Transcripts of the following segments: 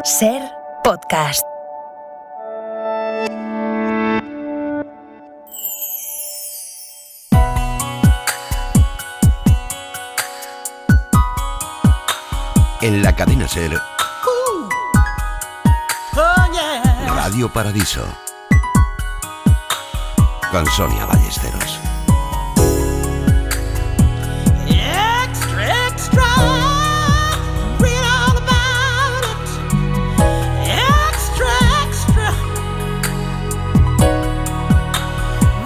Ser podcast. En la cadena Ser, Radio Paradiso, con Sonia Ballesteros. Extra, extra, read all about it. Extra, extra.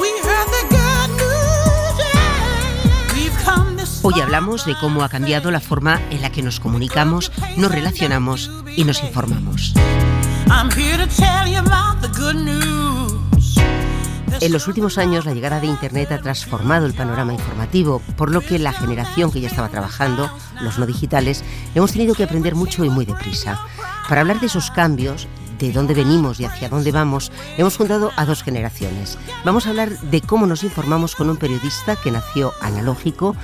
We heard the good news, yeah. We've come this far. Hoy hablamos de cómo ha cambiado la forma en la que nos comunicamos, nos relacionamos y nos informamos. I'm here to tell you about the good news. En los últimos años, la llegada de Internet ha transformado el panorama informativo, por lo que la generación que ya estaba trabajando, los no digitales, hemos tenido que aprender mucho y muy deprisa. Para hablar de esos cambios, de dónde venimos y hacia dónde vamos, hemos juntado a dos generaciones. Vamos a hablar de cómo nos informamos con un periodista que nació analógico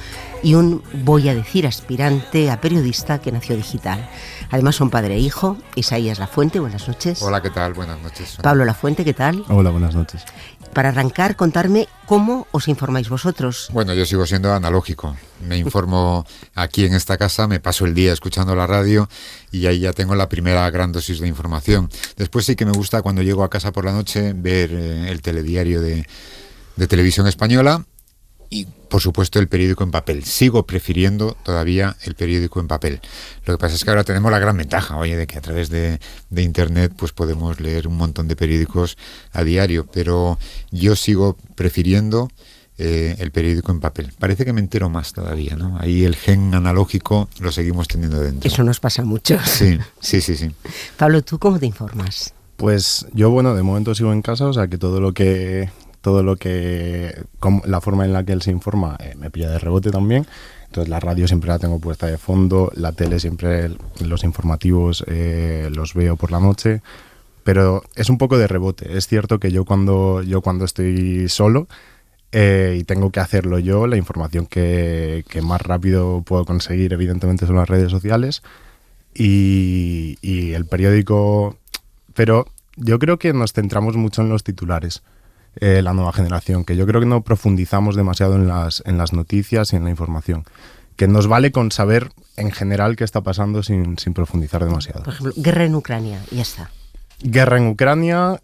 y un, voy a decir, aspirante a periodista que nació digital. Además son padre e hijo. Isaías Lafuente, buenas noches. Hola, ¿qué tal? Buenas noches. Pablo Lafuente, ¿qué tal? Hola, buenas noches. Para arrancar, contarme cómo os informáis vosotros. Bueno, yo sigo siendo analógico. Me informo aquí en esta casa, me paso el día escuchando la radio y ahí ya tengo la primera gran dosis de información. Después sí que me gusta cuando llego a casa por la noche ver el telediario de Televisión Española y, por supuesto, el periódico en papel. Sigo prefiriendo todavía el periódico en papel. Lo que pasa es que ahora tenemos la gran ventaja, oye, de que a través de Internet pues podemos leer un montón de periódicos a diario, pero yo sigo prefiriendo el periódico en papel. Parece que me entero más todavía, ¿no? Ahí el gen analógico lo seguimos teniendo dentro. Eso nos pasa mucho. Sí. Pablo, ¿tú cómo te informas? Pues yo, bueno, de momento sigo en casa, o sea que la forma en la que él se informa me pilla de rebote también. Entonces la radio siempre la tengo puesta de fondo, la tele siempre, los informativos los veo por la noche, pero es un poco de rebote. Es cierto que yo cuando estoy solo y tengo que hacerlo yo, la información que más rápido puedo conseguir evidentemente son las redes sociales y el periódico, pero yo creo que nos centramos mucho en los titulares. La nueva generación, que yo creo que no profundizamos demasiado en las noticias y en la información, que nos vale con saber en general qué está pasando sin profundizar demasiado. Por ejemplo, guerra en Ucrania, y ya está. Guerra en Ucrania,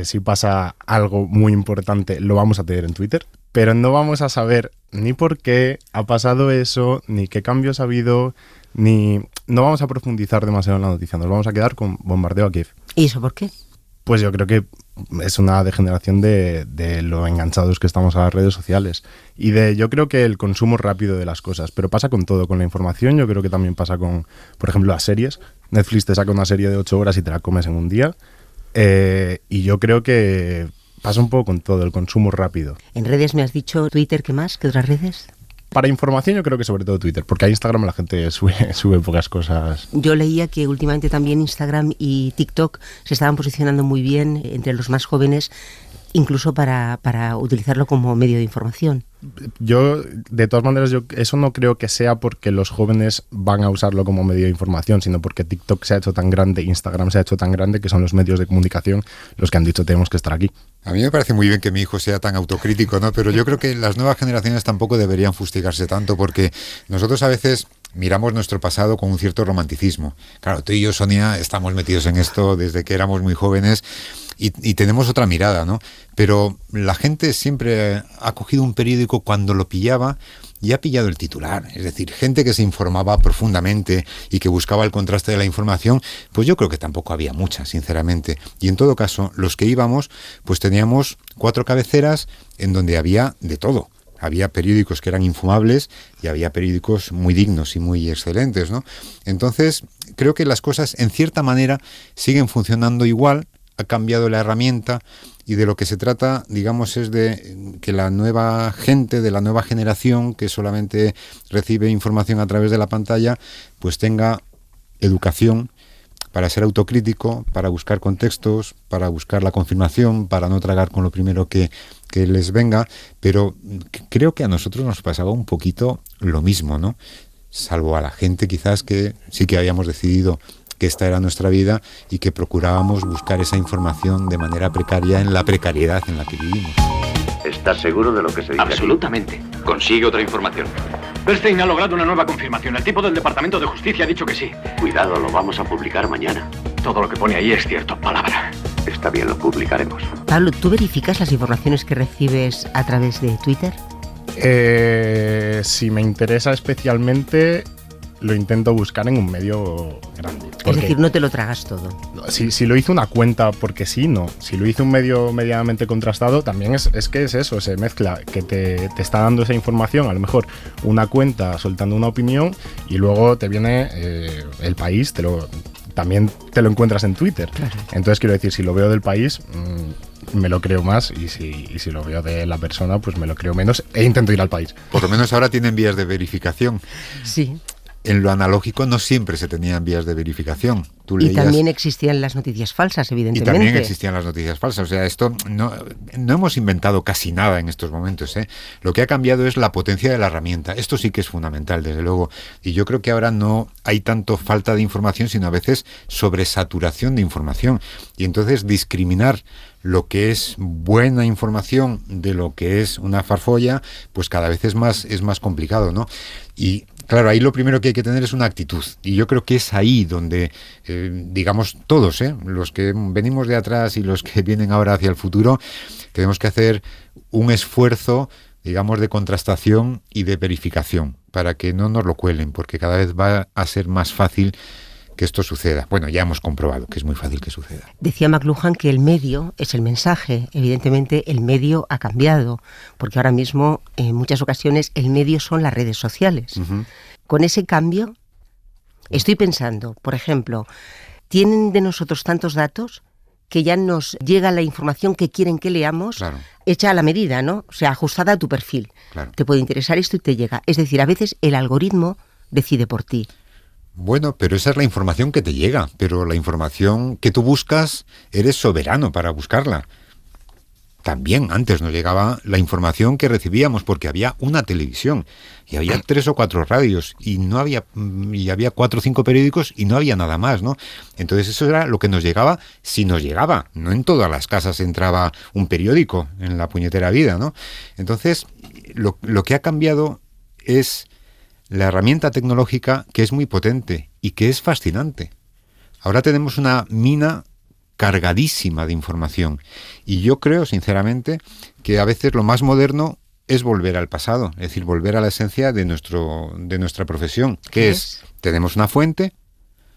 si pasa algo muy importante lo vamos a tener en Twitter, pero no vamos a saber ni por qué ha pasado eso, ni qué cambios ha habido, no vamos a profundizar demasiado en la noticia, nos vamos a quedar con bombardeo a Kiev. ¿Y eso por qué? Pues yo creo que es una degeneración de lo enganchados que estamos a las redes sociales y yo creo que el consumo rápido de las cosas, pero pasa con todo, con la información. Yo creo que también pasa con, por ejemplo, las series. Netflix te saca una serie de 8 horas y te la comes en un día, y yo creo que pasa un poco con todo, el consumo rápido. En redes me has dicho Twitter, ¿qué más? ¿Qué otras redes? Para información yo creo que sobre todo Twitter, porque a Instagram la gente sube pocas cosas. Yo leía que últimamente también Instagram y TikTok se estaban posicionando muy bien entre los más jóvenes, incluso para utilizarlo como medio de información. Yo, de todas maneras, eso no creo que sea porque los jóvenes van a usarlo como medio de información, sino porque TikTok se ha hecho tan grande, Instagram se ha hecho tan grande, que son los medios de comunicación los que han dicho tenemos que estar aquí. A mí me parece muy bien que mi hijo sea tan autocrítico, ¿no? Pero yo creo que las nuevas generaciones tampoco deberían fustigarse tanto, porque nosotros a veces miramos nuestro pasado con un cierto romanticismo. Claro, tú y yo, Sonia, estamos metidos en esto desde que éramos muy jóvenes y tenemos otra mirada, ¿no? Pero la gente siempre ha cogido un periódico cuando lo pillaba y ha pillado el titular. Es decir, gente que se informaba profundamente y que buscaba el contraste de la información, pues yo creo que tampoco había mucha, sinceramente. Y en todo caso, los que íbamos, pues teníamos 4 cabeceras en donde había de todo. Había periódicos que eran infumables y había periódicos muy dignos y muy excelentes, ¿no? Entonces, creo que las cosas, en cierta manera, siguen funcionando igual. Ha cambiado la herramienta y de lo que se trata, digamos, es de que la nueva gente, de la nueva generación que solamente recibe información a través de la pantalla, pues tenga educación para ser autocrítico, para buscar contextos, para buscar la confirmación, para no tragar con lo primero que les venga, pero creo que a nosotros nos pasaba un poquito lo mismo, ¿no? Salvo a la gente quizás que sí que habíamos decidido que esta era nuestra vida y que procurábamos buscar esa información de manera precaria en la precariedad en la que vivimos. ¿Estás seguro de lo que se dice? Absolutamente. Consigue otra información. Bernstein ha logrado una nueva confirmación. El tipo del Departamento de Justicia ha dicho que sí. Cuidado, lo vamos a publicar mañana. Todo lo que pone ahí es cierto, palabra. Está bien, lo publicaremos. Pablo, ¿tú verificas las informaciones que recibes a través de Twitter? Si me interesa especialmente, lo intento buscar en un medio grande. Es decir, no te lo tragas todo. Si lo hizo una cuenta, porque sí, no. Si lo hizo un medio medianamente contrastado, también es que es eso, se mezcla, que te está dando esa información, a lo mejor una cuenta soltando una opinión y luego te viene El País, también te lo encuentras en Twitter. Claro. Entonces, quiero decir, si lo veo del País, me lo creo más, y si lo veo de la persona, pues me lo creo menos e intento ir al País. Por lo menos ahora tienen vías de verificación. Sí. En lo analógico no siempre se tenían vías de verificación. Tú Y leías... también existían las noticias falsas, evidentemente. Y también existían las noticias falsas. O sea, esto no hemos inventado casi nada en estos momentos, ¿eh? Lo que ha cambiado es la potencia de la herramienta. Esto sí que es fundamental, desde luego. Y yo creo que ahora no hay tanto falta de información, sino a veces sobresaturación de información. Y entonces discriminar lo que es buena información de lo que es una farfolla, pues cada vez es más complicado, ¿no? Y claro, ahí lo primero que hay que tener es una actitud. Y yo creo que es ahí donde, digamos, todos, los que venimos de atrás y los que vienen ahora hacia el futuro, tenemos que hacer un esfuerzo, digamos, de contrastación y de verificación para que no nos lo cuelen, porque cada vez va a ser más fácil que esto suceda. Bueno, ya hemos comprobado que es muy fácil que suceda. Decía McLuhan que el medio es el mensaje. Evidentemente el medio ha cambiado, porque ahora mismo en muchas ocasiones el medio son las redes sociales. Uh-huh. Con ese cambio estoy pensando, por ejemplo, tienen de nosotros tantos datos que ya nos llega la información que quieren que leamos, claro, hecha a la medida, ¿no? O sea, ajustada a tu perfil. Claro. Te puede interesar esto y te llega. Es decir, a veces el algoritmo decide por ti. Bueno, pero esa es la información que te llega, pero la información que tú buscas, eres soberano para buscarla. También antes nos llegaba la información que recibíamos porque había una televisión y había 3 o 4 radios y había 4 o 5 periódicos y no había nada más, ¿no? Entonces eso era lo que nos llegaba, si nos llegaba. No en todas las casas entraba un periódico en la puñetera vida, ¿no? Entonces lo que ha cambiado es la herramienta tecnológica, que es muy potente y que es fascinante. Ahora tenemos una mina cargadísima de información y yo creo sinceramente que a veces lo más moderno es volver al pasado, es decir, volver a la esencia de nuestra profesión, que es tenemos una fuente,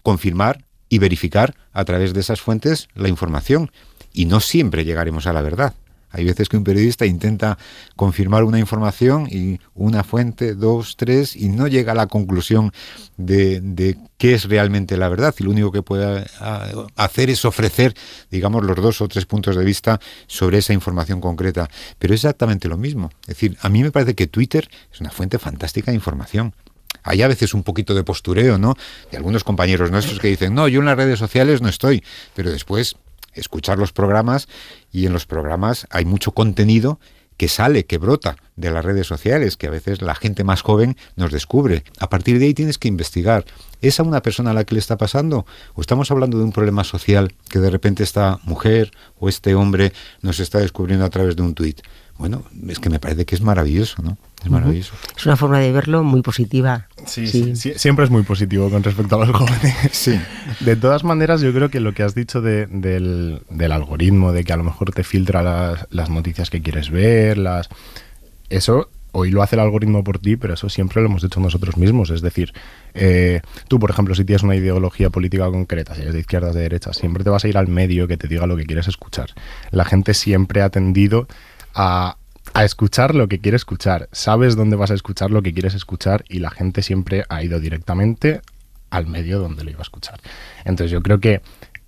confirmar y verificar a través de esas fuentes la información, y no siempre llegaremos a la verdad. Hay veces que un periodista intenta confirmar una información y una fuente, 2, 3, y no llega a la conclusión de qué es realmente la verdad. Y lo único que puede hacer es ofrecer, digamos, los 2 o 3 puntos de vista sobre esa información concreta. Pero es exactamente lo mismo. Es decir, a mí me parece que Twitter es una fuente fantástica de información. Hay a veces un poquito de postureo, ¿no?, de algunos compañeros nuestros que dicen, no, yo en las redes sociales no estoy, pero después escuchar los programas, y en los programas hay mucho contenido que sale, que brota de las redes sociales, que a veces la gente más joven nos descubre. A partir de ahí tienes que investigar. ¿Es a una persona a la que le está pasando? ¿O estamos hablando de un problema social que de repente esta mujer o este hombre nos está descubriendo a través de un tuit? Bueno, es que me parece que es maravilloso, ¿no? Es maravilloso. Es una forma de verlo muy positiva. Sí, siempre es muy positivo con respecto a los jóvenes. Sí. De todas maneras, yo creo que lo que has dicho del algoritmo, de que a lo mejor te filtra las noticias que quieres ver, eso hoy lo hace el algoritmo por ti, pero eso siempre lo hemos hecho nosotros mismos. Es decir, tú, por ejemplo, si tienes una ideología política concreta, si eres de izquierdas, de derechas, siempre te vas a ir al medio que te diga lo que quieres escuchar. La gente siempre ha tendido a escuchar lo que quiere escuchar. Sabes dónde vas a escuchar lo que quieres escuchar, y la gente siempre ha ido directamente al medio donde lo iba a escuchar. Entonces yo creo que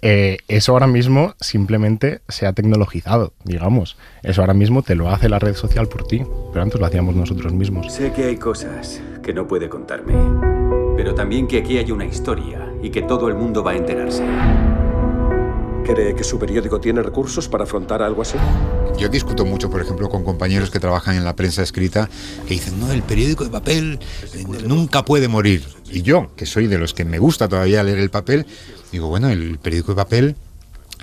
eso ahora mismo simplemente se ha tecnologizado, digamos. Eso ahora mismo te lo hace la red social por ti, pero antes lo hacíamos nosotros mismos. Sé que hay cosas que no puede contarme, pero también que aquí hay una historia y que todo el mundo va a enterarse. ¿Cree que su periódico tiene recursos para afrontar algo así? Yo discuto mucho, por ejemplo, con compañeros que trabajan en la prensa escrita que dicen, no, el periódico de papel nunca puede morir. Y yo, que soy de los que me gusta todavía leer el papel, digo, bueno, el periódico de papel,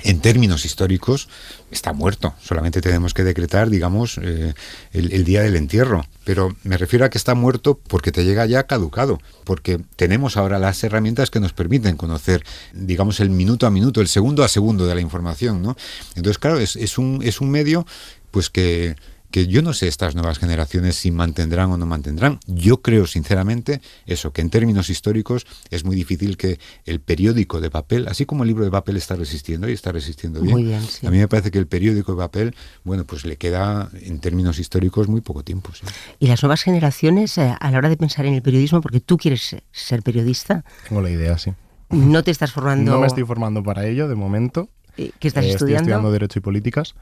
en términos históricos, está muerto. Solamente tenemos que decretar, digamos, el día del entierro. Pero me refiero a que está muerto porque te llega ya caducado, porque tenemos ahora las herramientas que nos permiten conocer, digamos, el minuto a minuto, el segundo a segundo de la información, ¿no? Entonces, claro, es un medio, pues que yo no sé estas nuevas generaciones si mantendrán o no mantendrán. Yo creo sinceramente eso, que en términos históricos es muy difícil que el periódico de papel, así como el libro de papel está resistiendo y está resistiendo bien, muy bien, sí. A mí me parece que el periódico de papel, bueno, pues le queda en términos históricos muy poco tiempo. Sí. Y las nuevas generaciones, a la hora de pensar en el periodismo, porque tú quieres ser periodista. Tengo la idea, sí. ¿No te estás formando? No me estoy formando para ello de momento. ¿Qué estás estudiando? Estoy estudiando Derecho y Políticas.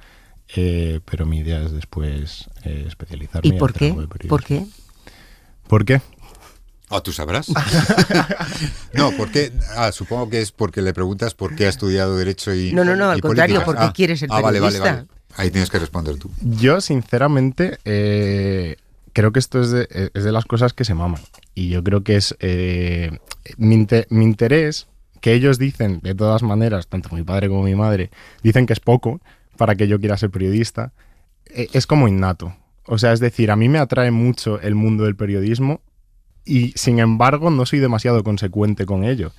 Pero mi idea es después especializarme. ¿Y por qué? ¿Por qué? ¿Por qué? ¿Tú sabrás? No, ¿por qué? Supongo que es porque le preguntas por qué ha estudiado Derecho y No, al contrario, ¿por qué quieres ser periodista? Vale. Ahí tienes que responder tú. Yo, sinceramente, creo que esto es de las cosas que se maman. Y yo creo que es mi interés, que ellos dicen, de todas maneras, tanto mi padre como mi madre, dicen que es poco para que yo quiera ser periodista, es como innato. O sea, es decir, a mí me atrae mucho el mundo del periodismo y, sin embargo, no soy demasiado consecuente con ello.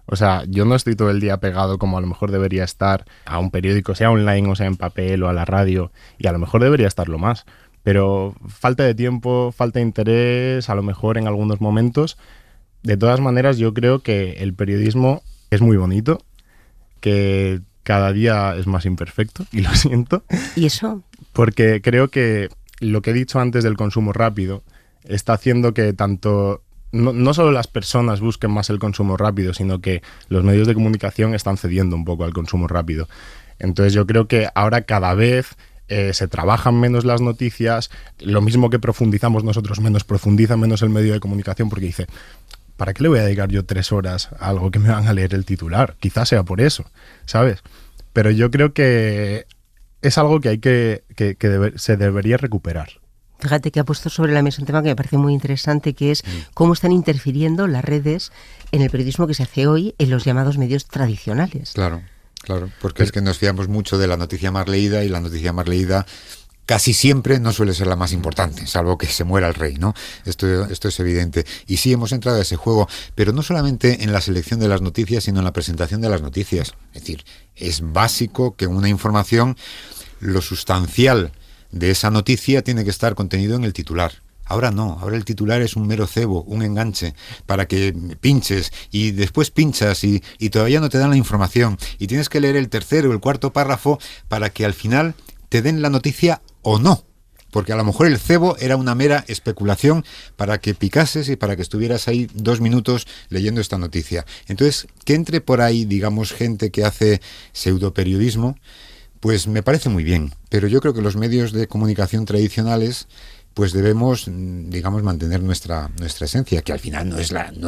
O sea, yo no estoy todo el día pegado como a lo mejor debería estar a un periódico, sea online o sea en papel o a la radio, y a lo mejor debería estarlo más. Pero falta de tiempo, falta de interés, a lo mejor en algunos momentos. De todas maneras, yo creo que el periodismo es muy bonito, que cada día es más imperfecto, y lo siento. ¿Y eso? Porque creo que lo que he dicho antes del consumo rápido está haciendo que tanto no solo las personas busquen más el consumo rápido, sino que los medios de comunicación están cediendo un poco al consumo rápido. Entonces yo creo que ahora cada vez se trabajan menos las noticias, lo mismo que profundizamos nosotros menos, profundiza menos el medio de comunicación, porque dice, ¿para qué le voy a dedicar yo 3 horas a algo que me van a leer el titular? Quizás sea por eso, ¿sabes? Pero yo creo que es algo que se debería recuperar. Fíjate que ha puesto sobre la mesa un tema que me parece muy interesante, que es cómo están interfiriendo las redes en el periodismo que se hace hoy en los llamados medios tradicionales. Claro, porque es que nos fiamos mucho de la noticia más leída, y la noticia más leída casi siempre no suele ser la más importante, salvo que se muera el rey, ¿no? Esto es evidente. Y sí, hemos entrado a ese juego, pero no solamente en la selección de las noticias, sino en la presentación de las noticias. Es decir, es básico que una información, lo sustancial de esa noticia tiene que estar contenido en el titular. Ahora no, ahora el titular es un mero cebo, un enganche, para que pinches, y después pinchas y todavía no te dan la información, y tienes que leer el tercer o el cuarto párrafo para que al final te den la noticia o no, porque a lo mejor el cebo era una mera especulación para que picases y para que estuvieras ahí 2 minutos leyendo esta noticia. Entonces, que entre por ahí, digamos, gente que hace pseudoperiodismo, pues me parece muy bien, pero yo creo que los medios de comunicación tradicionales, pues debemos, digamos, mantener nuestra esencia, que al final no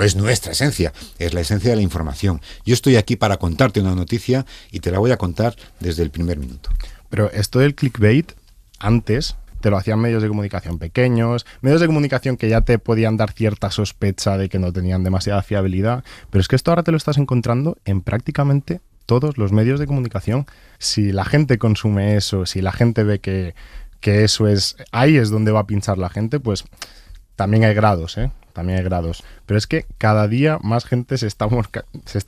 es nuestra esencia, es la esencia de la información. Yo estoy aquí para contarte una noticia y te la voy a contar desde el primer minuto. Pero esto del clickbait, antes te lo hacían medios de comunicación pequeños, medios de comunicación que ya te podían dar cierta sospecha de que no tenían demasiada fiabilidad, pero es que esto ahora te lo estás encontrando en prácticamente todos los medios de comunicación. Si la gente consume eso, si la gente ve que eso es, ahí es donde va a pinchar la gente, pues también hay grados, también hay grados. Pero es que cada día más gente se está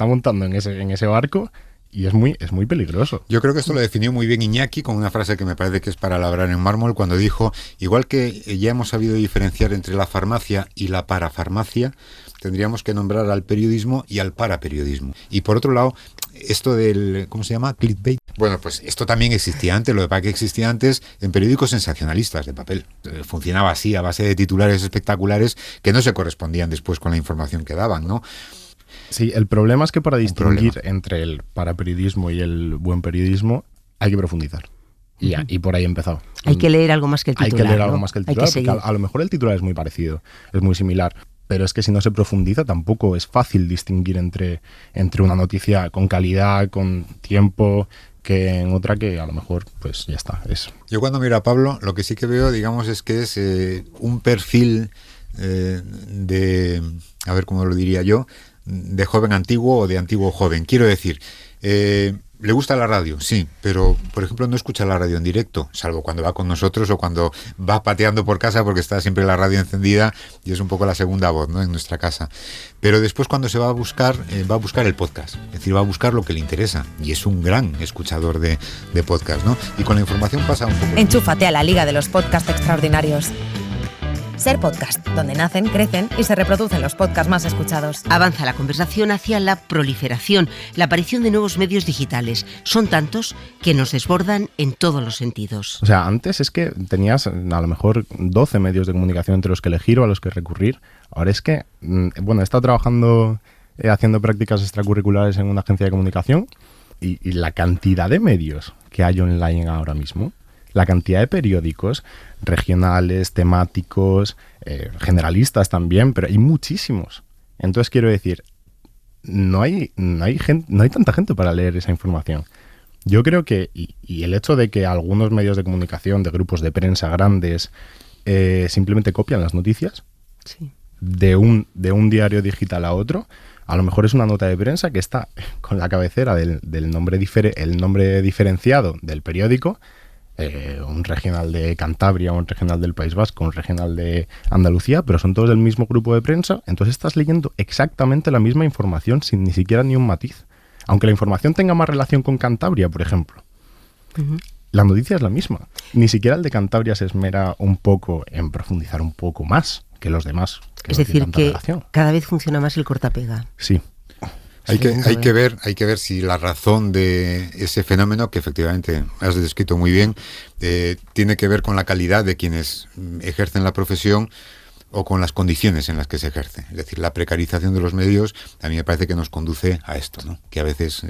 montando en ese barco. Y es muy peligroso. Yo creo que esto lo definió muy bien Iñaki con una frase que me parece que es para labrar en mármol, cuando dijo, igual que ya hemos sabido diferenciar entre la farmacia y la parafarmacia, tendríamos que nombrar al periodismo y al paraperiodismo. Y por otro lado, esto del, ¿cómo se llama? Clickbait. Bueno, pues esto también existía antes, lo que pasa que existía antes en periódicos sensacionalistas de papel. Funcionaba así, a base de titulares espectaculares que no se correspondían después con la información que daban, ¿no? Sí, el problema es que para distinguir entre el paraperiodismo y el buen periodismo hay que profundizar. Y por ahí he empezado. Hay que leer algo más que el titular. Hay que leer algo más que el titular, porque a lo mejor el titular es muy parecido, es muy similar. pero es que si no se profundiza tampoco es fácil distinguir entre una noticia con calidad, con tiempo, que en otra que a lo mejor pues ya está. Yo cuando miro a Pablo, lo que sí que veo, digamos, es que es un perfil de, a ver cómo lo diría yo, de joven antiguo o de antiguo joven. Quiero decir, ¿le gusta la radio? Sí, pero por ejemplo no escucha la radio en directo, salvo cuando va con nosotros o cuando va pateando por casa, porque está siempre la radio encendida y es un poco la segunda voz, ¿no?, en nuestra casa. Pero después cuando se va a buscar el podcast, es decir, va a buscar lo que le interesa, y es un gran escuchador de podcast, ¿no? Y con la información pasa un poco. Enchúfate a la Liga de los Podcasts Extraordinarios. Ser Podcast, donde nacen, crecen y se reproducen los podcasts más escuchados. Avanza la conversación hacia la proliferación, la aparición de nuevos medios digitales. Son tantos que nos desbordan en todos los sentidos. O sea, antes es que tenías a lo mejor 12 medios de comunicación entre los que elegir o a los que recurrir. Ahora es que, bueno, he estado trabajando, haciendo prácticas extracurriculares en una agencia de comunicación y la cantidad de medios que hay online ahora mismo, la cantidad de periódicos regionales, temáticos, generalistas también, pero hay muchísimos. Entonces quiero decir, no hay tanta gente para leer esa información. Yo creo que, y el hecho de que algunos medios de comunicación, de grupos de prensa grandes, simplemente copian las noticias, sí, de un diario digital a otro, a lo mejor es una nota de prensa que está con la cabecera del nombre diferenciado del periódico, un regional de Cantabria, un regional del País Vasco, un regional de Andalucía, pero son todos del mismo grupo de prensa. Entonces estás leyendo exactamente la misma información sin ni siquiera ni un matiz. Aunque la información tenga más relación con Cantabria, por ejemplo, la noticia es la misma. Ni siquiera el de Cantabria se esmera un poco en profundizar un poco más que los demás. Es decir, que cada vez funciona más el cortapega. Sí. Hay que ver si la razón de ese fenómeno, que efectivamente has descrito muy bien, tiene que ver con la calidad de quienes ejercen la profesión o con las condiciones en las que se ejerce. Es decir, la precarización de los medios a mí me parece que nos conduce a esto, ¿no? Que a veces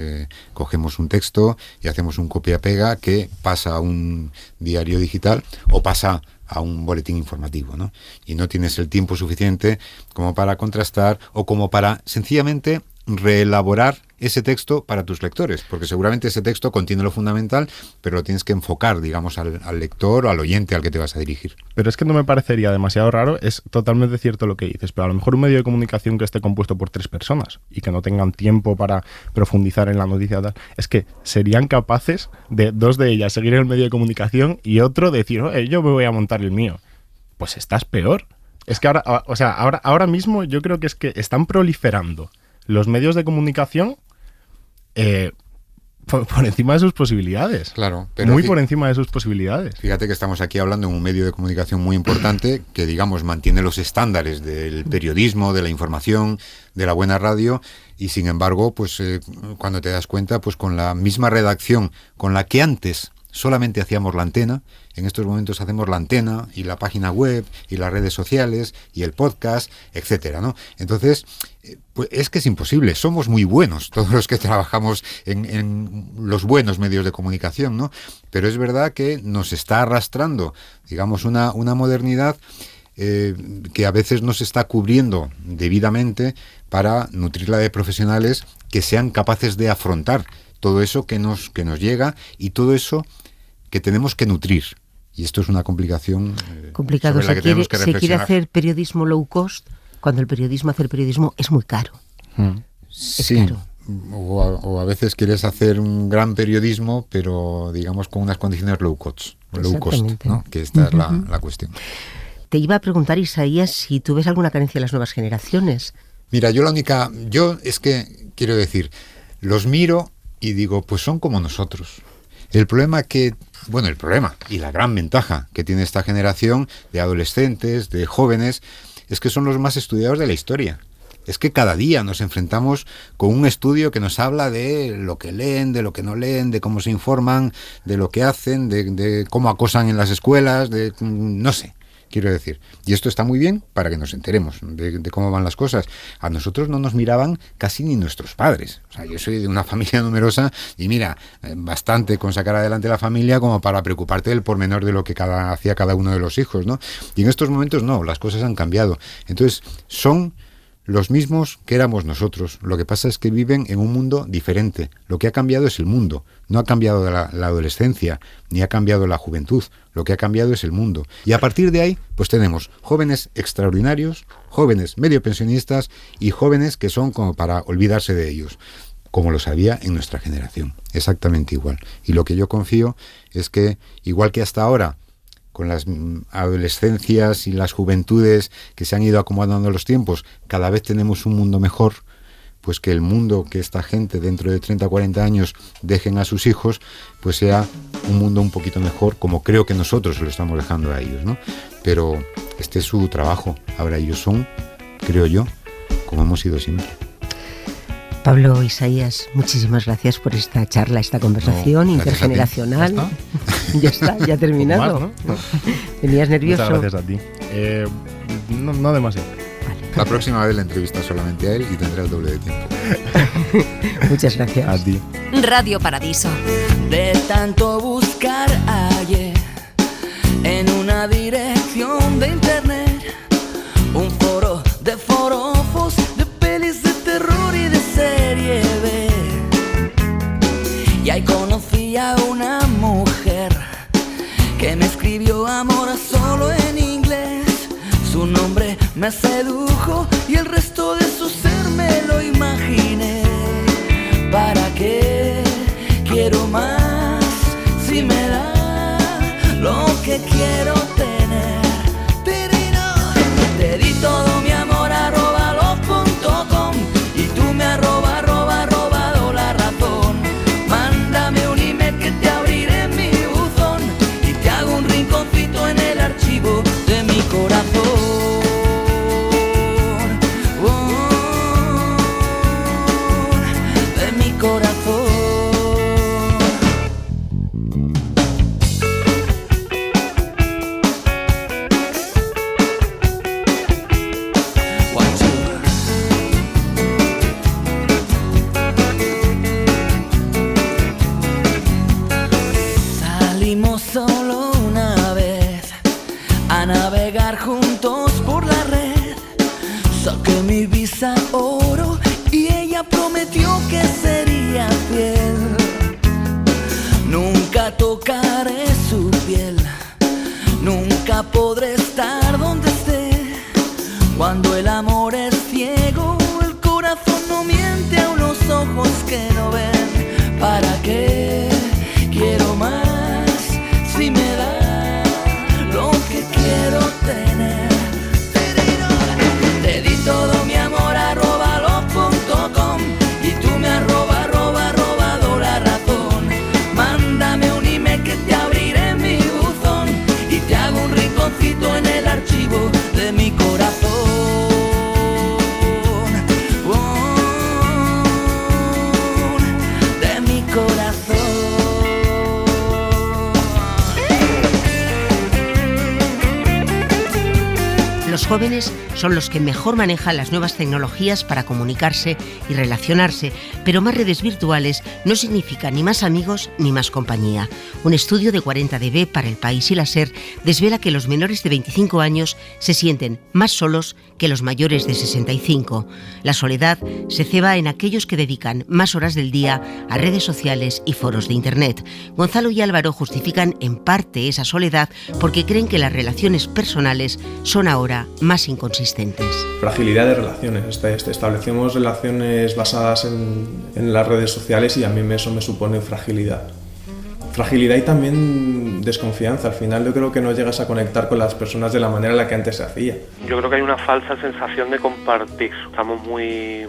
cogemos un texto y hacemos un copia-pega que pasa a un diario digital o pasa a un boletín informativo, ¿no? Y no tienes el tiempo suficiente como para contrastar o como para sencillamente reelaborar ese texto para tus lectores, porque seguramente ese texto contiene lo fundamental, pero lo tienes que enfocar, digamos, al lector o al oyente al que te vas a dirigir. Pero es que no me parecería demasiado raro, es totalmente cierto lo que dices, pero a lo mejor un medio de comunicación que esté compuesto por 3 personas y que no tengan tiempo para profundizar en la noticia, es que serían capaces de 2 de ellas seguir en el medio de comunicación y otro decir, yo me voy a montar el mío. Pues estás peor. Es que ahora mismo yo creo que es que están proliferando los medios de comunicación por encima de sus posibilidades. Claro, pero muy por encima de sus posibilidades. Fíjate que estamos aquí hablando en un medio de comunicación muy importante que, digamos, mantiene los estándares del periodismo, de la información, de la buena radio, y sin embargo, pues cuando te das cuenta, pues con la misma redacción con la que antes solamente hacíamos la antena, en estos momentos hacemos la antena y la página web y las redes sociales y el podcast, etcétera, ¿no? Entonces, pues es que es imposible. Somos muy buenos todos los que trabajamos en los buenos medios de comunicación, ¿no? Pero es verdad que nos está arrastrando, digamos, una modernidad que a veces no se está cubriendo debidamente para nutrirla de profesionales que sean capaces de afrontar todo eso que nos llega y todo eso que tenemos que nutrir. Y esto es una complicación complicado. sobre la que tenemos que reflexionar. Se quiere hacer periodismo low cost cuando hacer periodismo es muy caro. Sí. Es caro. O a veces quieres hacer un gran periodismo, pero digamos con unas condiciones low cost, ¿no? Que esta es la cuestión. Te iba a preguntar, Isaías, si tú ves alguna carencia en las nuevas generaciones. Mira, yo es que quiero decir, los miro y digo, pues son como nosotros. El problema y la gran ventaja que tiene esta generación de adolescentes, de jóvenes, es que son los más estudiados de la historia. Es que cada día nos enfrentamos con un estudio que nos habla de lo que leen, de lo que no leen, de cómo se informan, de lo que hacen, de cómo acosan en las escuelas, no sé. quiero decir. Y esto está muy bien para que nos enteremos de cómo van las cosas. A nosotros no nos miraban casi ni nuestros padres. O sea, yo soy de una familia numerosa y mira, bastante con sacar adelante la familia como para preocuparte del pormenor de lo que hacía cada uno de los hijos, ¿no? Y en estos momentos no, las cosas han cambiado. Entonces, son los mismos que éramos nosotros. Lo que pasa es que viven en un mundo diferente. Lo que ha cambiado es el mundo. No ha cambiado la adolescencia, ni ha cambiado la juventud. Lo que ha cambiado es el mundo. Y a partir de ahí, pues tenemos jóvenes extraordinarios, jóvenes medio pensionistas y jóvenes que son como para olvidarse de ellos, como los había en nuestra generación. Exactamente igual. Y lo que yo confío es que, igual que hasta ahora, con las adolescencias y las juventudes que se han ido acomodando a los tiempos, cada vez tenemos un mundo mejor, pues que el mundo que esta gente dentro de 30 o 40 años dejen a sus hijos, pues sea un mundo un poquito mejor, como creo que nosotros se lo estamos dejando a ellos, ¿no? Pero este es su trabajo. Ahora ellos son, creo yo, como hemos sido siempre. Pablo, Isaías, muchísimas gracias por esta charla, esta conversación intergeneracional. ¿Ya está? ¿Ya ha terminado? Más, ¿no? ¿Venías nervioso? Muchas gracias a ti. No demasiado. Vale. La próxima vez la entrevista solamente a él y tendrá el doble de tiempo. Muchas gracias. A ti. Radio Paradiso. De tanto buscar hallé en una dirección de internet un foro de forofos, de pelis de terror y de serie B. Y ahí conocí a una mujer que me escribió amor solo en inglés. Su nombre me sedujo y el resto de su ser me lo imaginé. ¿Para qué quiero más si me da lo que quiero tener? Te di todo mi amor @love.com y tú me robado la razón. Mándame un email que te abriré en mi buzón y te hago un rinconcito en el archivo de mi corazón. De mi corazón. Salimos solo una vez a navegar juntos por la red. Saqué mi visa oro y ella prometió que sería fiel. Nunca tocaré su piel, nunca podré estar donde esté. Cuando el amor es ciego, el corazón no miente a unos ojos que no ven. ¿Para qué quiero más si me da lo que quiero tener? Te di todo mi amor @love.com y tú me has robado la razón. Mándame un email que te abriré en mi buzón y te hago un rinconcito en el archivo de mi corazón. De mi corazón. Los jóvenes son los que mejor manejan las nuevas tecnologías para comunicarse y relacionarse, pero más redes virtuales no significa ni más amigos ni más compañía. Un estudio de 40dB para El País y la SER desvela que los menores de 25 años se sienten más solos que los mayores de 65. La soledad se ceba en aquellos que dedican más horas del día a redes sociales y foros de Internet. Gonzalo y Álvaro justifican en parte esa soledad porque creen que las relaciones personales son ahora más inconsistentes. Fragilidad de relaciones. Establecemos relaciones basadas en las redes sociales y a mí eso me supone fragilidad. Fragilidad y también desconfianza. Al final yo creo que no llegas a conectar con las personas de la manera en la que antes se hacía. Yo creo que hay una falsa sensación de compartir. Estamos muy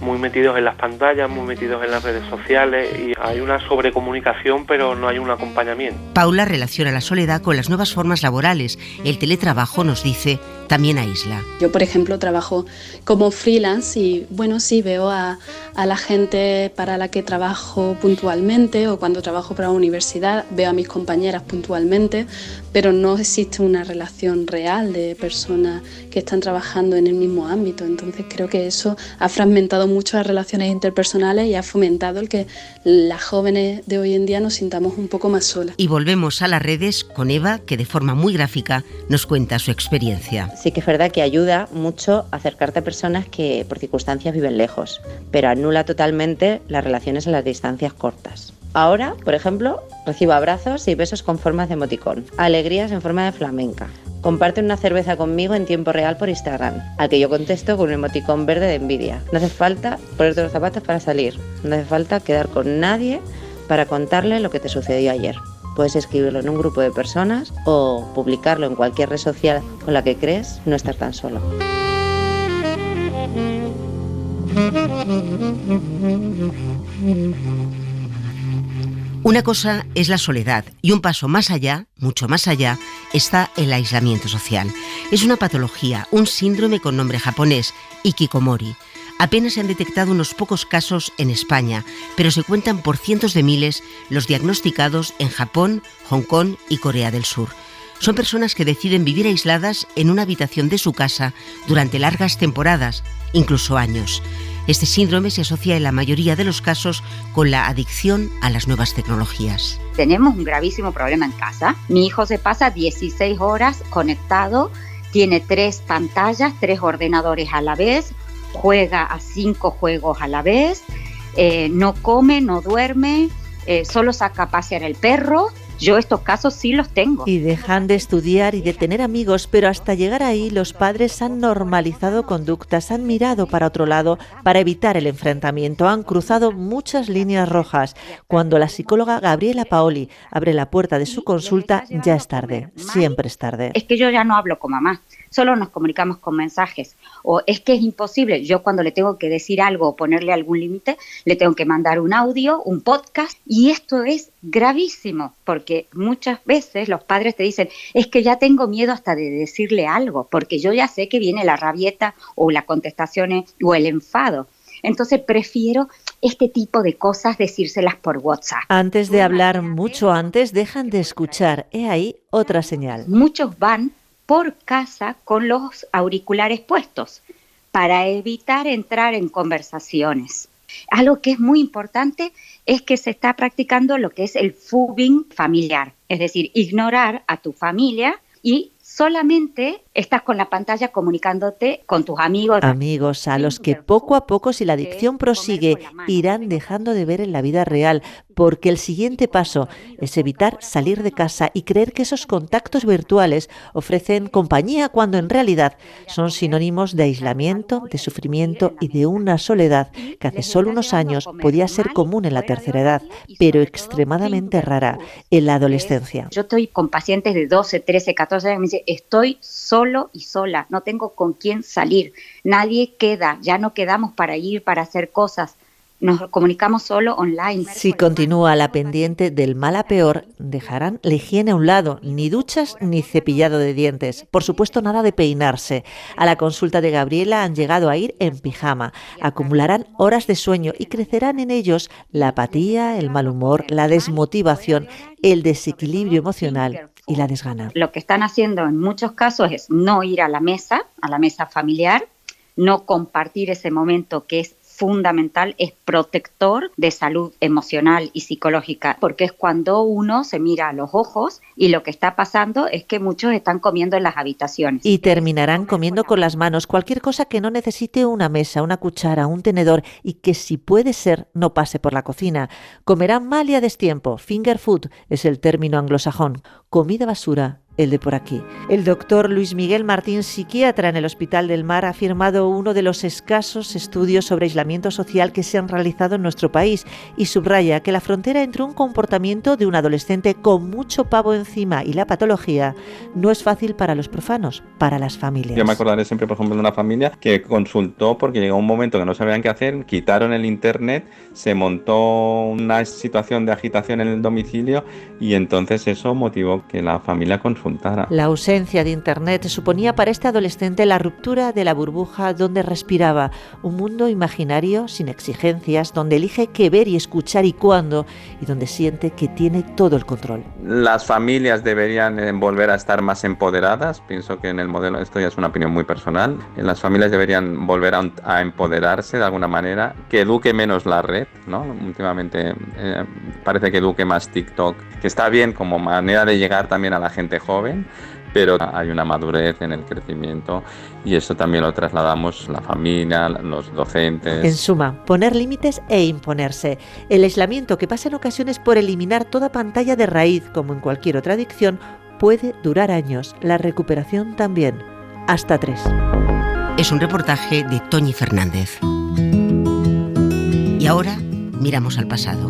muy metidos en las pantallas, muy metidos en las redes sociales y hay una sobrecomunicación, pero no hay un acompañamiento. Paula relaciona la soledad con las nuevas formas laborales. El teletrabajo, nos dice, también aísla. Yo, por ejemplo, trabajo como freelance y, bueno, sí veo a la gente para la que trabajo puntualmente, o cuando trabajo para la universidad veo a mis compañeras puntualmente, pero no existe una relación real de personas que están trabajando en el mismo ámbito. Entonces creo que eso ha fragmentado mucho las relaciones interpersonales y ha fomentado el que las jóvenes de hoy en día nos sintamos un poco más solas. Y volvemos a las redes con Eva, que de forma muy gráfica nos cuenta su experiencia. Sí que es verdad que ayuda mucho a acercarte a personas que por circunstancias viven lejos, pero anula totalmente las relaciones en las distancias cortas. Ahora, por ejemplo, recibo abrazos y besos con formas de emoticón, alegrías en forma de flamenca. Comparte una cerveza conmigo en tiempo real por Instagram, al que yo contesto con un emoticón verde de envidia. No hace falta ponerte los zapatos para salir, no hace falta quedar con nadie para contarle lo que te sucedió ayer. Puedes escribirlo en un grupo de personas o publicarlo en cualquier red social con la que crees no estar tan solo. Una cosa es la soledad y un paso más allá, mucho más allá, está el aislamiento social. Es una patología, un síndrome con nombre japonés, hikikomori. Apenas se han detectado unos pocos casos en España, pero se cuentan por cientos de miles los diagnosticados en Japón, Hong Kong y Corea del Sur. Son personas que deciden vivir aisladas en una habitación de su casa durante largas temporadas, incluso años. Este síndrome se asocia en la mayoría de los casos con la adicción a las nuevas tecnologías. Tenemos un gravísimo problema en casa. Mi hijo se pasa 16 horas conectado, tiene 3 pantallas, 3 ordenadores a la vez, juega a 5 juegos a la vez, no come, no duerme, solo saca a pasear el perro. Yo estos casos sí los tengo. Y dejan de estudiar y de tener amigos, pero hasta llegar ahí los padres han normalizado conductas, han mirado para otro lado para evitar el enfrentamiento, han cruzado muchas líneas rojas. Cuando la psicóloga Gabriela Paoli abre la puerta de su consulta, ya es tarde, siempre es tarde. Es que yo ya no hablo con mamá, solo nos comunicamos con mensajes. O es que es imposible, yo cuando le tengo que decir algo o ponerle algún límite, le tengo que mandar un audio, un podcast, y esto es gravísimo, porque muchas veces los padres te dicen, es que ya tengo miedo hasta de decirle algo, porque yo ya sé que viene la rabieta o la contestación o el enfado. Entonces prefiero este tipo de cosas decírselas por WhatsApp. Antes de hablar, mucho antes, dejan de escuchar. He ahí otra señal. Muchos van por casa con los auriculares puestos para evitar entrar en conversaciones. Algo que es muy importante es que se está practicando lo que es el fubbing familiar, es decir, ignorar a tu familia y solamente estás con la pantalla comunicándote con tus amigos. Amigos a los que poco a poco, si la adicción prosigue, irán dejando de ver en la vida real, porque el siguiente paso es evitar salir de casa y creer que esos contactos virtuales ofrecen compañía cuando en realidad son sinónimos de aislamiento, de sufrimiento y de una soledad que hace solo unos años podía ser común en la tercera edad, pero extremadamente rara en la adolescencia. Yo estoy con pacientes de 12, 13, 14 años que me dicen, estoy solo y sola, no tengo con quién salir, nadie queda, ya no quedamos para ir, para hacer cosas. Nos comunicamos solo online. Si continúa la pendiente del mal a peor, dejarán la higiene a un lado, ni duchas ni cepillado de dientes. Por supuesto, nada de peinarse. A la consulta de Gabriela han llegado a ir en pijama. Acumularán horas de sueño y crecerán en ellos la apatía, el mal humor, la desmotivación, el desequilibrio emocional y la desgana. Lo que están haciendo en muchos casos es no ir a la mesa familiar, no compartir ese momento que es fundamental, es protector de salud emocional y psicológica, porque es cuando uno se mira a los ojos y lo que está pasando es que muchos están comiendo en las habitaciones. Y terminarán comiendo con las manos cualquier cosa que no necesite una mesa, una cuchara, un tenedor y que si puede ser no pase por la cocina. Comerán mal y a destiempo. Finger food es el término anglosajón. Comida basura el de por aquí. El doctor Luis Miguel Martín, psiquiatra en el Hospital del Mar, ha firmado uno de los escasos estudios sobre aislamiento social que se han realizado en nuestro país y subraya que la frontera entre un comportamiento de un adolescente con mucho pavo encima y la patología no es fácil para los profanos, para las familias. Yo me acordaré siempre, por ejemplo, de una familia que consultó porque llegó un momento que no sabían qué hacer, quitaron el internet, se montó una situación de agitación en el domicilio y entonces eso motivó que la familia consultara. La ausencia de internet suponía para este adolescente la ruptura de la burbuja donde respiraba, un mundo imaginario sin exigencias, donde elige qué ver y escuchar y cuándo, y donde siente que tiene todo el control. Las familias deberían volver a estar más empoderadas. Pienso que en el modelo, esto ya es una opinión muy personal, las familias deberían volver a empoderarse de alguna manera, que eduque menos la red, ¿no? Últimamente parece que eduque más TikTok, que está bien como manera de llegar también a la gente joven, pero hay una madurez en el crecimiento y eso también lo trasladamos la familia, los docentes. En suma, poner límites e imponerse. El aislamiento, que pasa en ocasiones por eliminar toda pantalla de raíz, como en cualquier otra adicción, puede durar años. La recuperación también. Hasta 3. Es un reportaje de Toñi Fernández. Y ahora miramos al pasado.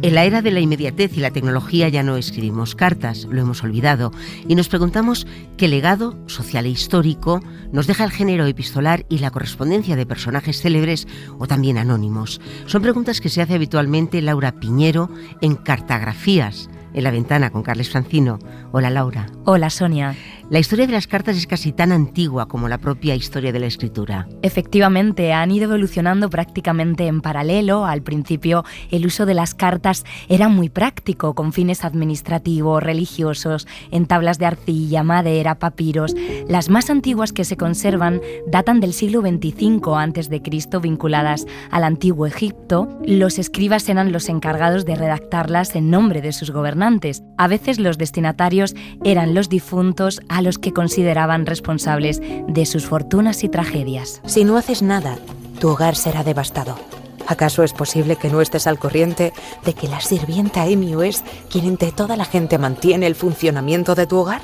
En la era de la inmediatez y la tecnología ya no escribimos cartas, lo hemos olvidado, y nos preguntamos qué legado social e histórico nos deja el género epistolar y la correspondencia de personajes célebres o también anónimos. Son preguntas que se hace habitualmente Laura Piñero en Cartagrafías, en La Ventana, con Carles Francino. Hola, Laura. Hola, Sonia. La historia de las cartas es casi tan antigua como la propia historia de la escritura. Efectivamente, han ido evolucionando prácticamente en paralelo. Al principio, el uso de las cartas era muy práctico, con fines administrativos, religiosos, en tablas de arcilla, madera, papiros. Las más antiguas que se conservan datan del siglo XXV a.C., vinculadas al antiguo Egipto. Los escribas eran los encargados de redactarlas en nombre de sus gobernantes. A veces los destinatarios eran los difuntos a los que consideraban responsables de sus fortunas y tragedias. Si no haces nada, tu hogar será devastado. ¿Acaso es posible que no estés al corriente de que la sirvienta Emio es quien entre toda la gente mantiene el funcionamiento de tu hogar?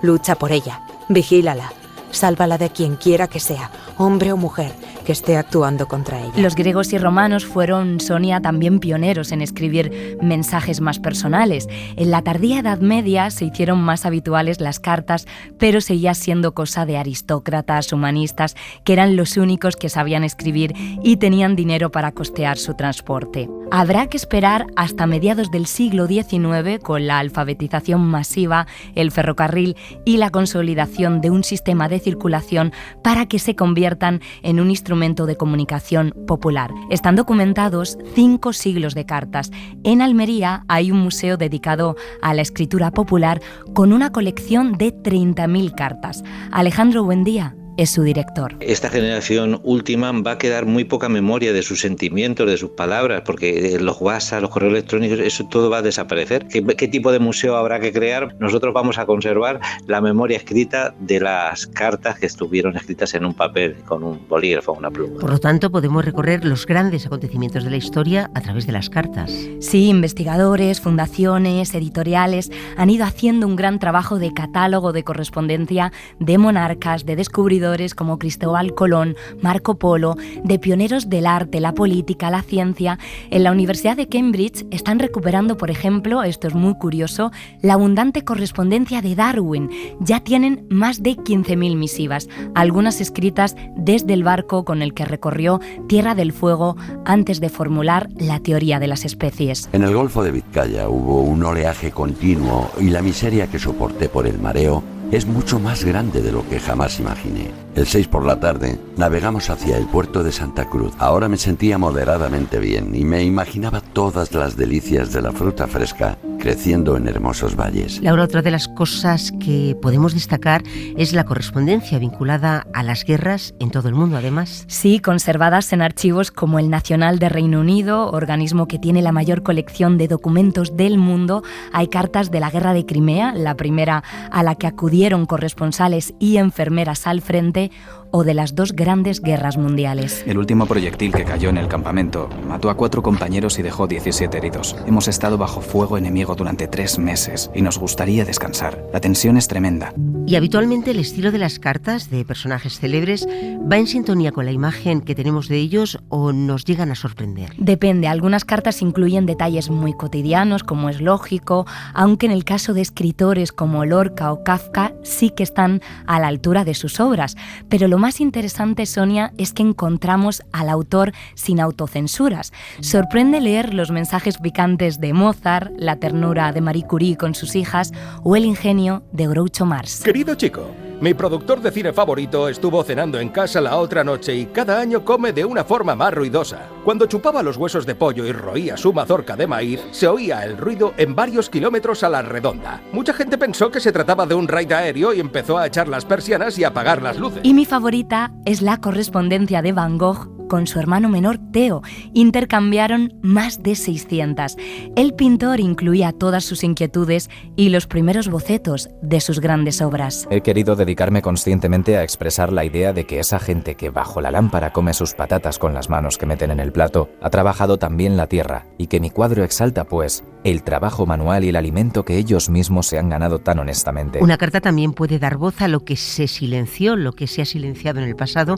Lucha por ella, vigílala, sálvala de quien quiera que sea, hombre o mujer, que esté actuando contra ella. Los griegos y romanos fueron, Sonia, también pioneros en escribir mensajes más personales. En la tardía Edad Media se hicieron más habituales las cartas, pero seguía siendo cosa de aristócratas, humanistas, que eran los únicos que sabían escribir y tenían dinero para costear su transporte. Habrá que esperar hasta mediados del siglo XIX, con la alfabetización masiva, el ferrocarril y la consolidación de un sistema de circulación, para que se conviertan en un instrumento de comunicación popular. Están documentados 5 siglos de cartas. En Almería hay un museo dedicado a la escritura popular con una colección de 30.000 cartas. Alejandro Buendía es su director. Esta generación última va a quedar muy poca memoria de sus sentimientos, de sus palabras, porque los WhatsApp, los correos electrónicos, eso todo va a desaparecer. ¿Qué tipo de museo habrá que crear? Nosotros vamos a conservar la memoria escrita de las cartas que estuvieron escritas en un papel, con un bolígrafo o una pluma. Por lo tanto, podemos recorrer los grandes acontecimientos de la historia a través de las cartas. Sí, investigadores, fundaciones, editoriales han ido haciendo un gran trabajo de catálogo de correspondencia de monarcas, de descubridores como Cristóbal Colón, Marco Polo, de pioneros del arte, la política, la ciencia. En la Universidad de Cambridge están recuperando, por ejemplo, esto es muy curioso, la abundante correspondencia de Darwin. Ya tienen más de 15.000 misivas, algunas escritas desde el barco con el que recorrió Tierra del Fuego antes de formular la teoría de las especies. En el Golfo de Vizcaya hubo un oleaje continuo y la miseria que soporté por el mareo es mucho más grande de lo que jamás imaginé. El 6 por la tarde navegamos hacia el puerto de Santa Cruz. Ahora me sentía moderadamente bien y me imaginaba todas las delicias de la fruta fresca creciendo en hermosos valles. Laura, otra de las cosas que podemos destacar es la correspondencia vinculada a las guerras en todo el mundo, además. Sí, conservadas en archivos como el Nacional de Reino Unido, organismo que tiene la mayor colección de documentos del mundo. Hay cartas de la Guerra de Crimea, la primera a la que acudieron corresponsales y enfermeras al frente, XX o de las 2 grandes guerras mundiales. El último proyectil que cayó en el campamento mató a 4 compañeros y dejó 17 heridos. Hemos estado bajo fuego enemigo durante 3 meses y nos gustaría descansar. La tensión es tremenda. Y habitualmente el estilo de las cartas de personajes célebres va en sintonía con la imagen que tenemos de ellos o nos llegan a sorprender. Depende, algunas cartas incluyen detalles muy cotidianos, como es lógico, aunque en el caso de escritores como Lorca o Kafka sí que están a la altura de sus obras. Pero lo más interesante, Sonia, es que encontramos al autor sin autocensuras. Sorprende leer los mensajes picantes de Mozart, la ternura de Marie Curie con sus hijas o el ingenio de Groucho Marx. Querido chico, mi productor de cine favorito estuvo cenando en casa la otra noche y cada año come de una forma más ruidosa. Cuando chupaba los huesos de pollo y roía su mazorca de maíz, se oía el ruido en varios kilómetros a la redonda. Mucha gente pensó que se trataba de un raid aéreo y empezó a echar las persianas y apagar las luces. Y mi favorita es la correspondencia de Van Gogh con su hermano menor Theo. Intercambiaron más de 600. El pintor incluía todas sus inquietudes y los primeros bocetos de sus grandes obras. He querido dedicarme conscientemente a expresar la idea de que esa gente que bajo la lámpara come sus patatas con las manos que meten en el plato ha trabajado también la tierra, y que mi cuadro exalta, pues, el trabajo manual y el alimento que ellos mismos se han ganado tan honestamente. Una carta también puede dar voz a lo que se silenció, lo que se ha silenciado en el pasado.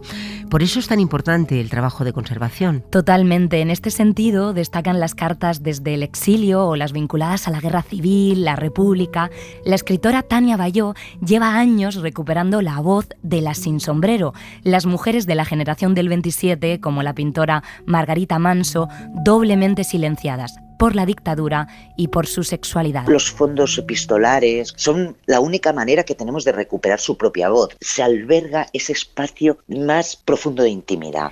Por eso es tan importante el trabajo de conservación. Totalmente. En este sentido destacan las cartas desde el exilio o las vinculadas a la Guerra Civil, la República. La escritora Tania Bayó lleva años recuperando la voz de las sin sombrero, las mujeres de la generación del 27, como la pintora Margarita Manso, doblemente silenciadas por la dictadura y por su sexualidad. Los fondos epistolares son la única manera que tenemos de recuperar su propia voz. Se alberga ese espacio más profundo de intimidad.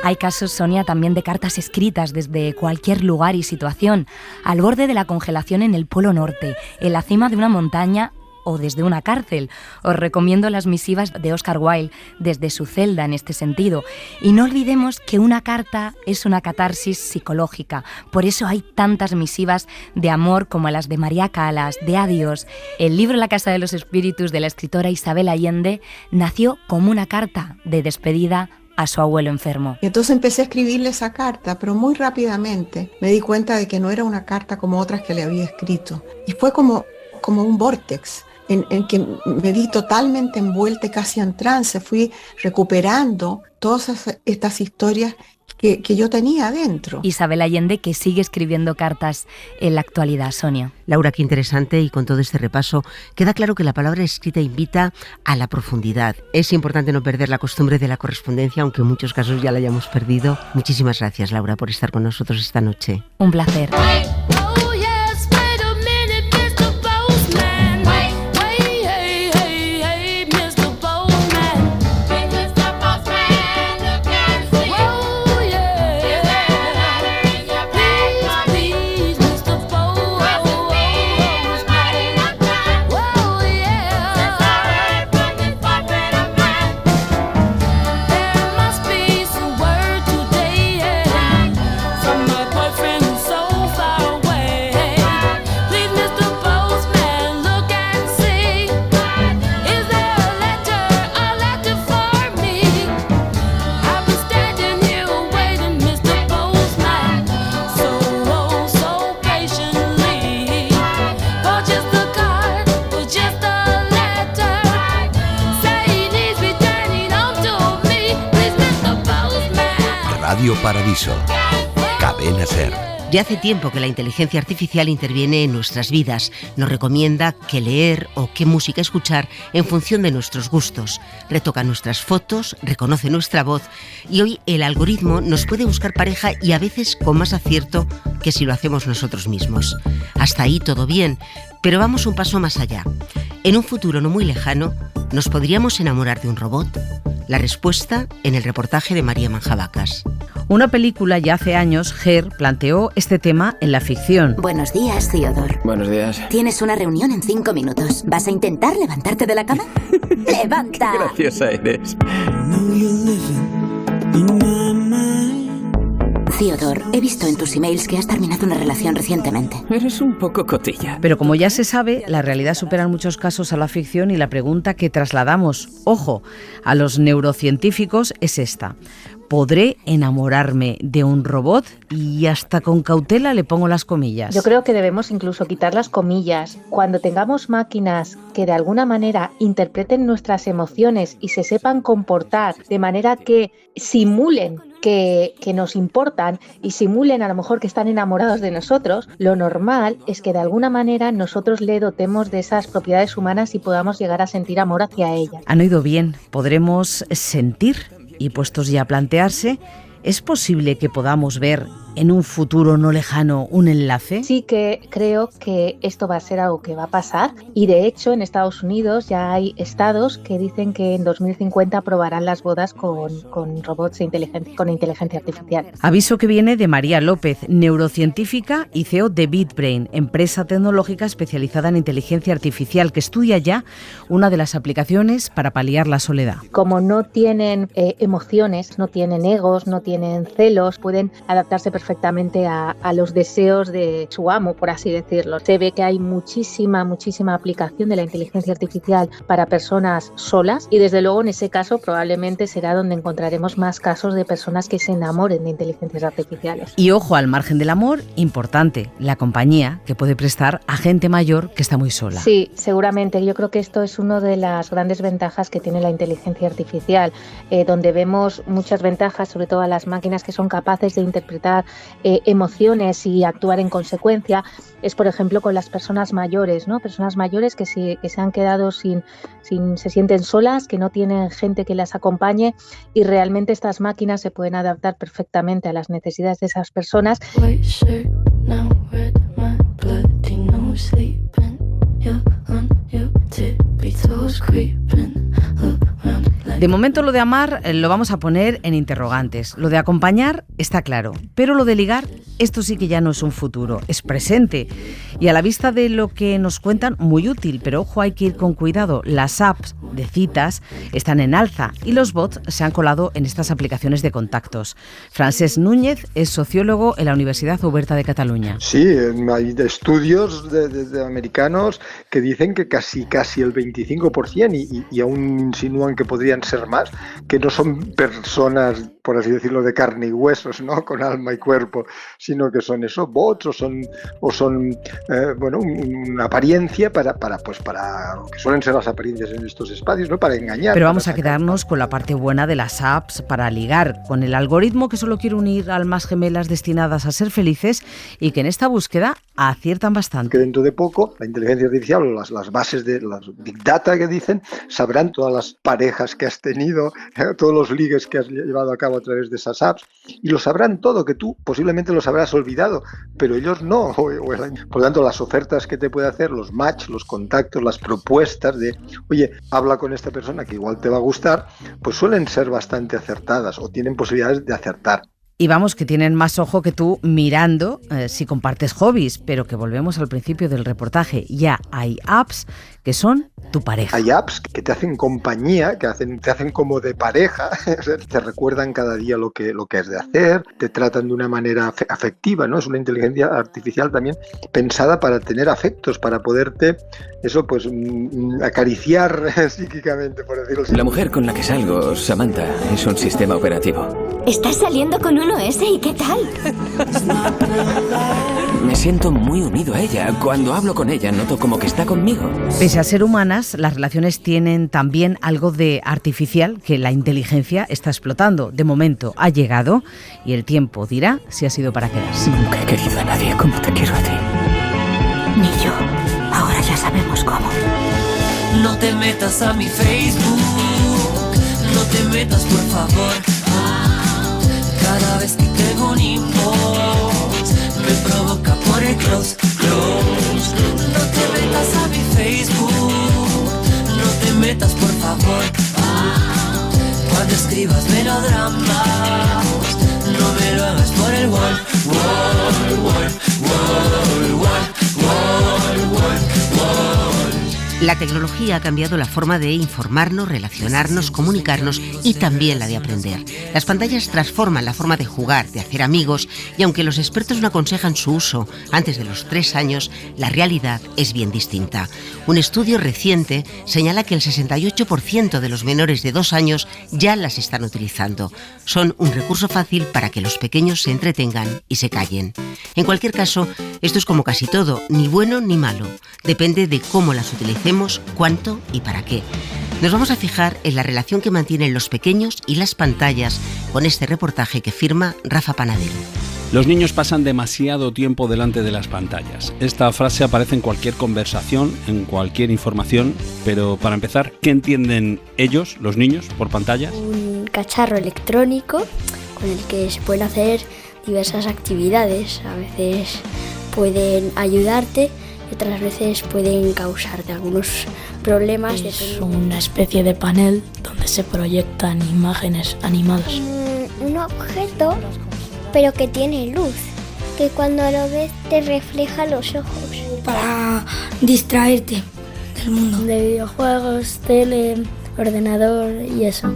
Hay casos, Sonia, también de cartas escritas desde cualquier lugar y situación, al borde de la congelación en el Polo Norte, en la cima de una montaña o desde una cárcel. Os recomiendo las misivas de Oscar Wilde desde su celda en este sentido. Y no olvidemos que una carta es una catarsis psicológica. Por eso hay tantas misivas de amor como las de María Callas, de adiós. El libro La Casa de los Espíritus de la escritora Isabel Allende nació como una carta de despedida a su abuelo enfermo. Y entonces empecé a escribirle esa carta, pero muy rápidamente me di cuenta de que no era una carta como otras que le había escrito. Y fue como un vórtex en que me vi totalmente envuelta, casi en trance. Fui recuperando todas estas historias que yo tenía adentro. Isabel Allende, que sigue escribiendo cartas en la actualidad, Sonia. Laura, qué interesante, y con todo este repaso queda claro que la palabra escrita invita a la profundidad. Es importante no perder la costumbre de la correspondencia, aunque en muchos casos ya la hayamos perdido. Muchísimas gracias, Laura, por estar con nosotros esta noche. Un placer. Radio Paradiso, Cadena SER. Ya hace tiempo que la inteligencia artificial interviene en nuestras vidas. Nos recomienda qué leer o qué música escuchar en función de nuestros gustos. Retoca nuestras fotos, reconoce nuestra voz y hoy el algoritmo nos puede buscar pareja, y a veces con más acierto que si lo hacemos nosotros mismos. Hasta ahí todo bien, pero vamos un paso más allá. En un futuro no muy lejano, ¿nos podríamos enamorar de un robot? La respuesta en el reportaje de María Manjabacas. Una película ya hace años, Her, planteó este tema en la ficción. Buenos días, Theodore. Buenos días. Tienes una reunión en 5 minutos. ¿Vas a intentar levantarte de la cama? ¡Levanta! Qué graciosa eres. Theodore, he visto en tus emails que has terminado una relación recientemente. Eres un poco cotilla. Pero como ya se sabe, la realidad supera en muchos casos a la ficción y la pregunta que trasladamos, ojo, a los neurocientíficos es esta. ¿Podré enamorarme de un robot? Y hasta con cautela le pongo las comillas. Yo creo que debemos incluso quitar las comillas. Cuando tengamos máquinas que de alguna manera interpreten nuestras emociones y se sepan comportar de manera que simulen que nos importan y simulen a lo mejor que están enamorados de nosotros, lo normal es que de alguna manera nosotros le dotemos de esas propiedades humanas y podamos llegar a sentir amor hacia ella. Han oído bien, podremos sentir. Y puestos ya a plantearse, ¿es posible que podamos ver en un futuro no lejano un enlace? Sí que creo que esto va a ser algo que va a pasar y de hecho en Estados Unidos ya hay estados que dicen que en 2050 aprobarán las bodas con robots con inteligencia artificial. Aviso que viene de María López, neurocientífica y CEO de BitBrain, empresa tecnológica especializada en inteligencia artificial que estudia ya una de las aplicaciones para paliar la soledad. Como no tienen emociones, no tienen egos, no tienen celos, pueden adaptarse perfectamente a los deseos de su amo, por así decirlo. Se ve que hay muchísima aplicación de la inteligencia artificial para personas solas y desde luego en ese caso probablemente será donde encontraremos más casos de personas que se enamoren de inteligencias artificiales. Y ojo, al margen del amor, importante, la compañía que puede prestar a gente mayor que está muy sola. Sí, seguramente. Yo creo que esto es una de las grandes ventajas que tiene la inteligencia artificial, donde vemos muchas ventajas, sobre todo a las máquinas que son capaces de interpretar emociones y actuar en consecuencia, es por ejemplo con las personas mayores, ¿no? Personas mayores que se han quedado se sienten solas, que no tienen gente que las acompañe y realmente estas máquinas se pueden adaptar perfectamente a las necesidades de esas personas. De momento lo de amar lo vamos a poner en interrogantes. Lo de acompañar está claro, pero lo de ligar, esto sí que ya no es un futuro, es presente. Y a la vista de lo que nos cuentan, muy útil, pero ojo, hay que ir con cuidado. Las apps de citas están en alza y los bots se han colado en estas aplicaciones de contactos. Francesc Núñez es sociólogo en la Universidad Oberta de Cataluña. Sí, hay estudios de americanos que dicen que casi el 25% y aún insinúan que podrían ser más, que no son personas, por así decirlo, de carne y huesos, ¿no? Con alma y cuerpo, sino que son eso, bots o son una apariencia para lo que suelen ser las apariencias en estos espacios, ¿no? Para engañar. Pero vamos a quedarnos con la parte buena de las apps para ligar, con el algoritmo que solo quiere unir almas gemelas destinadas a ser felices y que en esta búsqueda aciertan bastante. Que dentro de poco la inteligencia artificial o las bases de las Big Data que dicen sabrán todas las parejas que has tenido, todos los ligues que has llevado a cabo a través de esas apps y lo sabrán todo, que tú posiblemente los habrás olvidado, pero ellos no. Por lo tanto, las ofertas que te puede hacer, los match, los contactos, las propuestas de, oye, habla con esta persona que igual te va a gustar, pues suelen ser bastante acertadas o tienen posibilidades de acertar. Y vamos, que tienen más ojo que tú mirando si compartes hobbies, pero que volvemos al principio del reportaje. Ya hay apps que son tu pareja. Hay apps que te hacen compañía, te hacen como de pareja, te recuerdan cada día lo que has de hacer, te tratan de una manera afectiva, ¿no? Es una inteligencia artificial también pensada para tener afectos, para poderte, acariciar psíquicamente, por decirlo así. La mujer con la que salgo, Samantha, es un sistema operativo. ¿Estás saliendo con uno ese y qué tal? Me siento muy unido a ella. Cuando hablo con ella, noto como que está conmigo. Pese a ser humanas, las relaciones tienen también algo de artificial que la inteligencia está explotando. De momento ha llegado y el tiempo dirá si ha sido para quedarse. Nunca he querido a nadie como te quiero a ti. Ni yo. Ahora ya sabemos cómo. No te metas a mi Facebook. No te metas, por favor. Cada vez que tengo un inbox me provoca por el close. No te metas a mi Facebook. No te metas, por favor. Cuando escribas melodramas, no me lo hagas por el wall. La tecnología ha cambiado la forma de informarnos, relacionarnos, comunicarnos y también la de aprender. Las pantallas transforman la forma de jugar, de hacer amigos, y aunque los expertos no aconsejan su uso antes de los 3 años, la realidad es bien distinta. Un estudio reciente señala que el 68% de los menores de 2 años ya las están utilizando. Son un recurso fácil para que los pequeños se entretengan y se callen. En cualquier caso, esto es como casi todo, ni bueno ni malo. Depende de cómo las utilicemos, cuánto y para qué. Nos vamos a fijar en la relación que mantienen los pequeños y las pantallas con este reportaje que firma Rafa Panadero. Los niños pasan demasiado tiempo delante de las pantallas. Esta frase aparece en cualquier conversación, en cualquier información, pero para empezar, ¿qué entienden ellos, los niños, por pantalla? Un cacharro electrónico con el que se pueden hacer diversas actividades. A veces pueden ayudarte y otras veces pueden causarte algunos problemas. Es una especie de panel donde se proyectan imágenes animadas. Un objeto, pero que tiene luz, que cuando lo ves te refleja los ojos. Para distraerte del mundo. De videojuegos, tele, ordenador y eso.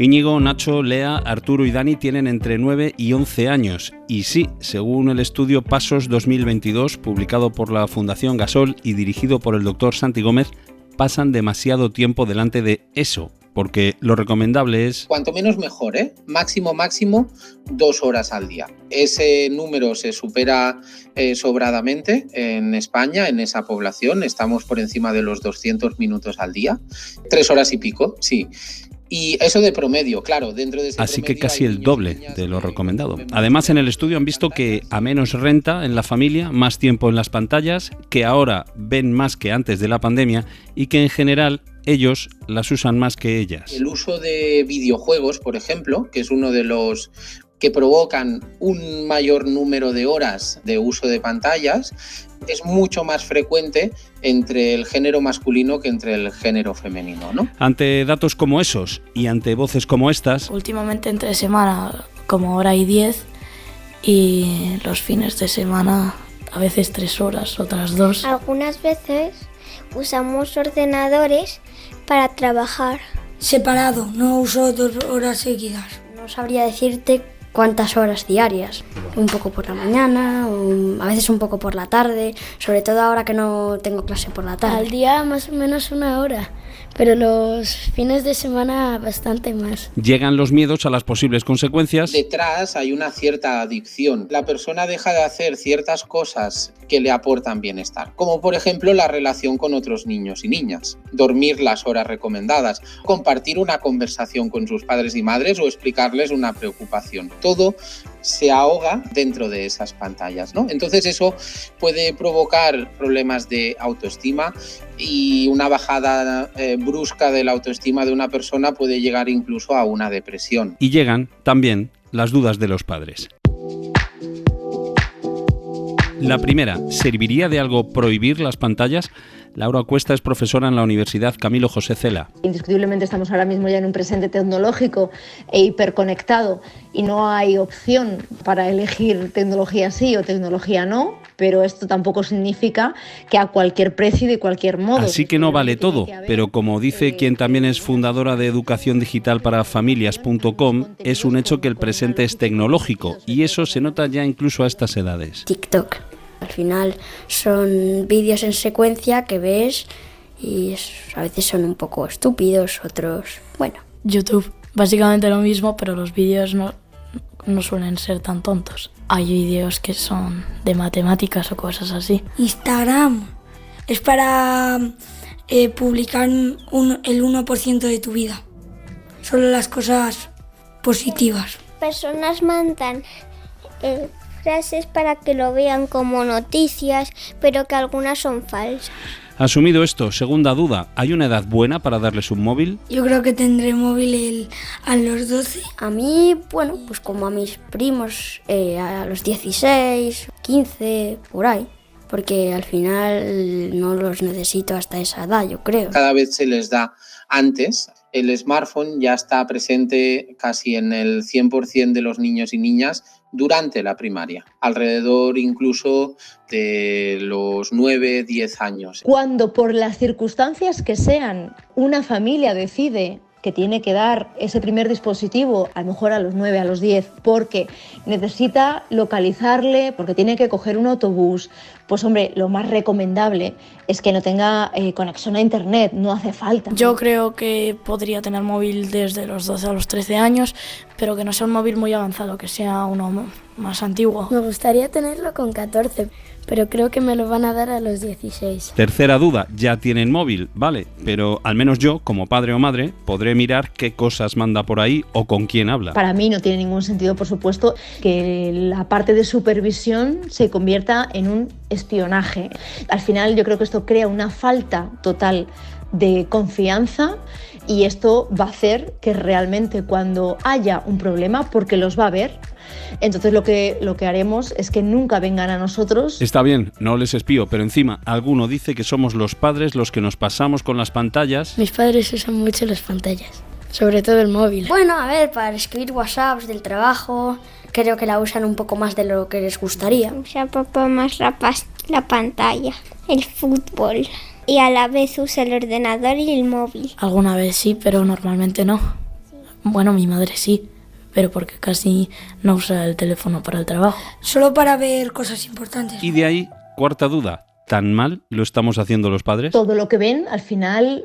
Íñigo, Nacho, Lea, Arturo y Dani tienen entre 9 y 11 años. Y sí, según el estudio Pasos 2022, publicado por la Fundación Gasol y dirigido por el doctor Santi Gómez, pasan demasiado tiempo delante de eso, porque lo recomendable es... Cuanto menos mejor, máximo 2 horas al día. Ese número se supera sobradamente en España, en esa población. Estamos por encima de los 200 minutos al día. 3 horas y pico, sí. Y eso de promedio, claro, dentro de ese Así que casi el doble de lo recomendado. Además, en el estudio han visto que a menos renta en la familia, más tiempo en las pantallas, que ahora ven más que antes de la pandemia y que en general ellos las usan más que ellas. El uso de videojuegos, por ejemplo, que es uno de los que provocan un mayor número de horas de uso de pantallas, es mucho más frecuente entre el género masculino que entre el género femenino, ¿no? Ante datos como esos y ante voces como estas... Últimamente entre semana como hora y 10 y los fines de semana a veces 3 horas, otras 2. Algunas veces usamos ordenadores para trabajar. Separado, no uso 2 horas seguidas. No sabría decirte cuántas horas diarias, un poco por la mañana, a veces un poco por la tarde, sobre todo ahora que no tengo clase por la tarde. Al día más o menos 1 hora, pero los fines de semana bastante más. Llegan los miedos a las posibles consecuencias. Detrás hay una cierta adicción. La persona deja de hacer ciertas cosas que le aportan bienestar, como por ejemplo la relación con otros niños y niñas, dormir las horas recomendadas, compartir una conversación con sus padres y madres o explicarles una preocupación. Todo se ahoga dentro de esas pantallas, ¿no? Entonces eso puede provocar problemas de autoestima y una bajada brusca de la autoestima de una persona puede llegar incluso a una depresión. Y llegan también las dudas de los padres. La primera, ¿serviría de algo prohibir las pantallas? Laura Cuesta es profesora en la Universidad Camilo José Cela. Indiscutiblemente estamos ahora mismo ya en un presente tecnológico e hiperconectado y no hay opción para elegir tecnología sí o tecnología no, pero esto tampoco significa que a cualquier precio y de cualquier modo. Así que no vale todo, pero como dice quien también es fundadora de Educación Digital para Familias.com, es un hecho que el presente es tecnológico y eso se nota ya incluso a estas edades. TikTok. Al final son vídeos en secuencia que ves y a veces son un poco estúpidos, otros, bueno. YouTube, básicamente lo mismo, pero los vídeos no suelen ser tan tontos. Hay vídeos que son de matemáticas o cosas así. Instagram es para publicar el 1% de tu vida. Solo las cosas positivas. Personas mandan frases para que lo vean como noticias, pero que algunas son falsas. Asumido esto, segunda duda, ¿hay una edad buena para darles un móvil? Yo creo que tendré móvil a los 12. A mí, bueno, pues como a mis primos, a los 16, 15, por ahí. Porque al final no los necesito hasta esa edad, yo creo. Cada vez se les da antes el smartphone ya está presente casi en el 100% de los niños y niñas durante la primaria, alrededor incluso de los 9-10 años. Cuando por las circunstancias que sean una familia decide que tiene que dar ese primer dispositivo a lo mejor a los 9, a los 10, porque necesita localizarle, porque tiene que coger un autobús, pues hombre, lo más recomendable es que no tenga conexión a internet, no hace falta. Yo creo que podría tener móvil desde los 12 a los 13 años, pero que no sea un móvil muy avanzado, que sea uno más antiguo. Me gustaría tenerlo con 14, pero creo que me lo van a dar a los 16. Tercera duda, ya tienen móvil, vale, pero al menos yo, como padre o madre, podré mirar qué cosas manda por ahí o con quién habla. Para mí no tiene ningún sentido, por supuesto, que la parte de supervisión se convierta en un espionaje. Al final yo creo que esto crea una falta total de confianza y esto va a hacer que realmente cuando haya un problema, porque los va a haber, entonces lo que haremos es que nunca vengan a nosotros. Está bien, no les espío, pero encima alguno dice que somos los padres los que nos pasamos con las pantallas. Mis padres usan mucho las pantallas, sobre todo el móvil. Bueno, a ver, para escribir WhatsApps del trabajo, creo que la usan un poco más de lo que les gustaría. Usa papá más la pantalla, el fútbol, y a la vez usa el ordenador y el móvil. Alguna vez sí, pero normalmente no. Bueno, mi madre sí, pero porque casi no usa el teléfono para el trabajo. Solo para ver cosas importantes. Y de ahí, cuarta duda, ¿tan mal lo estamos haciendo los padres? Todo lo que ven, al final,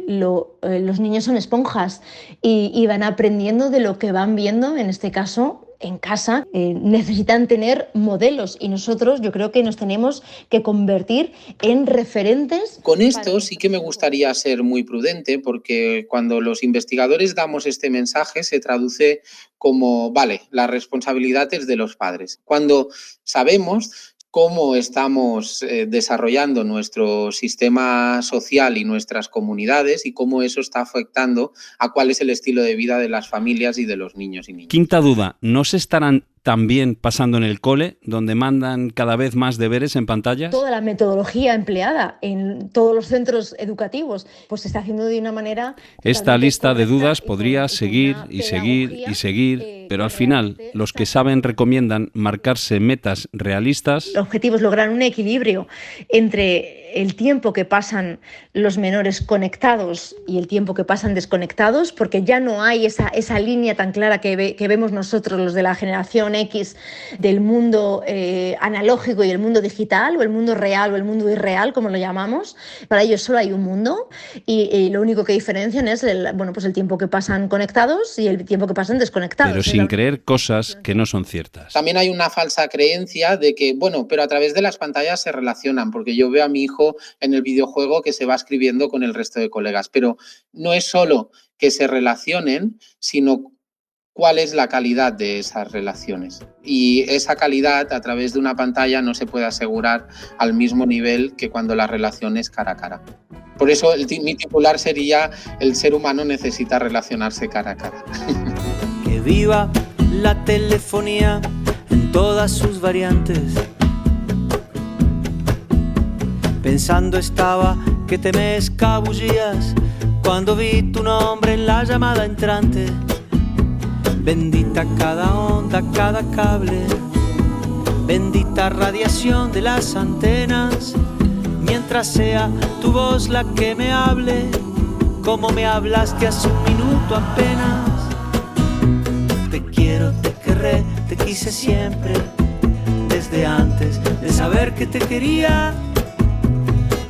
los niños son esponjas y van aprendiendo de lo que van viendo, en este caso, en casa. Necesitan tener modelos y nosotros yo creo que nos tenemos que convertir en referentes. Con esto sí que me gustaría ser muy prudente, porque cuando los investigadores damos este mensaje se traduce como, vale, la responsabilidad es de los padres. Cuando sabemos cómo estamos desarrollando nuestro sistema social y nuestras comunidades y cómo eso está afectando a cuál es el estilo de vida de las familias y de los niños y niñas. Quinta duda, ¿no se estarán también pasando en el cole, donde mandan cada vez más deberes en pantallas? Toda la metodología empleada en todos los centros educativos pues se está haciendo de una manera... Esta lista de dudas podría seguir y seguir y seguir, pero al final los que saben recomiendan marcarse metas realistas. El objetivo es lograr un equilibrio entre el tiempo que pasan los menores conectados y el tiempo que pasan desconectados, porque ya no hay esa línea tan clara que vemos nosotros, los de la generación X, del mundo analógico y el mundo digital, o el mundo real o el mundo irreal, como lo llamamos. Para ellos solo hay un mundo y lo único que diferencian es el tiempo que pasan conectados y el tiempo que pasan desconectados. Pero sin creer cosas que no son ciertas. También hay una falsa creencia de que, pero a través de las pantallas se relacionan, porque yo veo a mi hijo en el videojuego que se va escribiendo con el resto de colegas, pero no es solo que se relacionen, sino cuál es la calidad de esas relaciones. Y esa calidad a través de una pantalla no se puede asegurar al mismo nivel que cuando la relación es cara a cara. Por eso mi titular sería: el ser humano necesita relacionarse cara a cara. Que viva la telefonía en todas sus variantes. Pensando estaba que te me escabullías cuando vi tu nombre en la llamada entrante. Bendita cada onda, cada cable, bendita radiación de las antenas, mientras sea tu voz la que me hable, como me hablaste hace un minuto apenas. Te quiero, te querré, te quise siempre, desde antes de saber que te quería.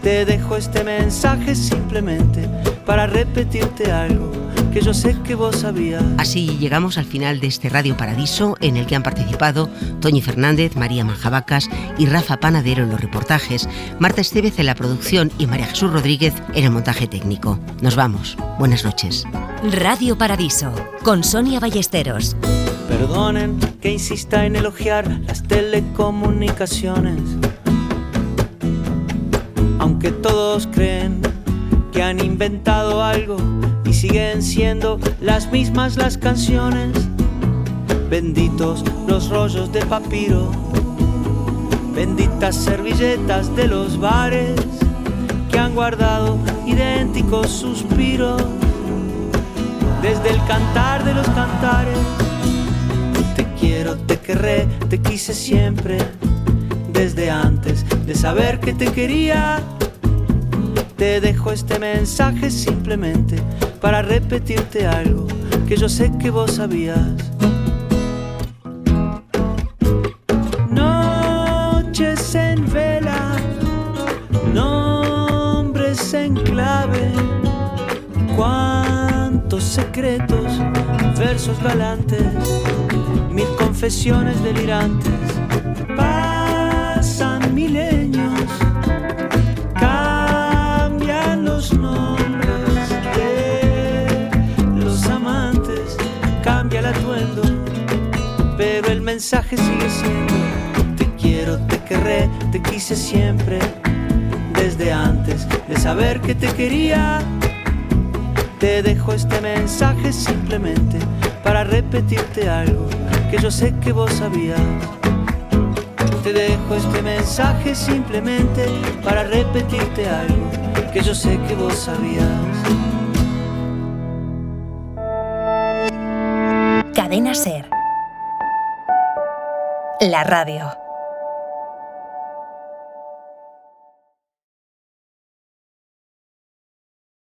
Te dejo este mensaje simplemente para repetirte algo que yo sé que vos sabías. Así llegamos al final de este Radio Paradiso, en el que han participado Toñi Fernández, María Manjabacas y Rafa Panadero en los reportajes, Marta Estevez en la producción y María Jesús Rodríguez en el montaje técnico. Nos vamos. Buenas noches. Radio Paradiso, con Sonia Ballesteros. Perdonen que insista en elogiar las telecomunicaciones, aunque todos creen que han inventado algo y siguen siendo las mismas las canciones. Benditos los rollos de papiro, benditas servilletas de los bares que han guardado idénticos suspiros. desde el cantar de los cantares. Te quiero, te querré, te quise siempre, desde antes de saber que te quería. Te dejo este mensaje simplemente para repetirte algo que yo sé que vos sabías. Noches en vela, nombres en clave, cuántos secretos, versos galantes, mil confesiones delirantes. Pasan milenios, cambian los nombres de los amantes, cambia el atuendo, pero el mensaje sigue siendo: te quiero, te querré, te quise siempre, desde antes de saber que te quería. Te dejo este mensaje simplemente para repetirte algo que yo sé que vos sabías. Te dejo este mensaje simplemente para repetirte algo que yo sé que vos sabías. Cadena SER. La radio.